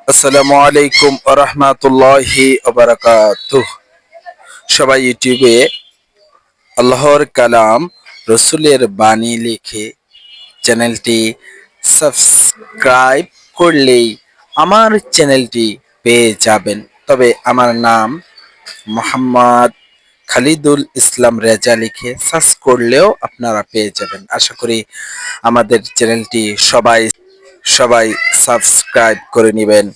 আসসালামু আলাইকুম রাহমাতুল্লাহি ওয়া বারাকাতুহু। সবাই ইউটিউবে আল্লাহর কালাম রসুলের বাণী লিখে চ্যানেলটি সাবস্ক্রাইব করলেই আমার চ্যানেলটি পেয়ে যাবেন। তবে আমার নাম মোহাম্মদ খালিদুল ইসলাম রেজা লিখে সার্চ করলেও আপনারা পেয়ে যাবেন। আশা করি আমাদের চ্যানেলটি সবাই সবাই সাবস্ক্রাইব করে নেবেন।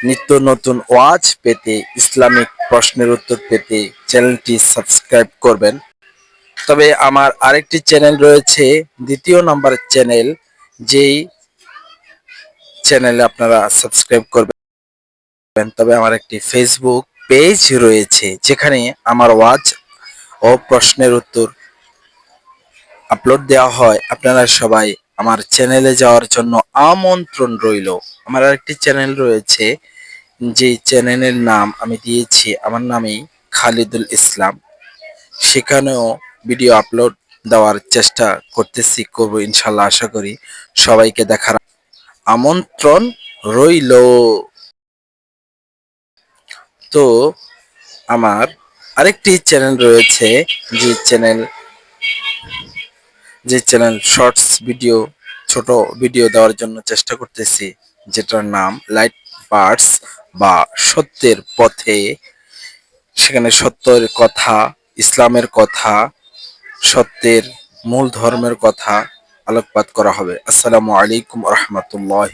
নিত্য নতুন ওয়াজ পেতে, ইসলামিক প্রশ্নের উত্তর পেতে চ্যানেলটি সাবস্ক্রাইব করবেন। তবে আমার আরেকটি চ্যানেল রয়েছে, দ্বিতীয় নাম্বার চ্যানেল, যেই চ্যানেলে আপনারা সাবস্ক্রাইব করবেন। তবে আমার একটি ফেসবুক পেজ রয়েছে, যেখানে আমার ওয়াজ ও প্রশ্নের উত্তর আপলোড দেওয়া হয়। আপনারা সবাই আমার চ্যানেলে যাওয়ার জন্য আমন্ত্রণ রইল। আমার আরেকটি চ্যানেল রয়েছে, যে চ্যানেলের নাম আমি দিয়েছি আমার নামেই, খালিদুল ইসলাম। সেখানেও ভিডিও আপলোড দেওয়ার চেষ্টা করব ইনশাল্লাহ। আশা করি সবাইকে দেখার আমন্ত্রণ রইল। তো আমার আরেকটি চ্যানেল রয়েছে, যে চ্যানেল শর্টস ভিডিও, ছোট ভিডিও দেওয়ার জন্য চেষ্টা করতেছি, যেটার নাম লাইট পার্টস বা সত্যের পথে। সেখানে সত্যের কথা, ইসলামের কথা, সত্যের মূল ধর্মের কথা আলোকপাত করা হবে। আসসালামু আলাইকুম রহমতুল্লাহ।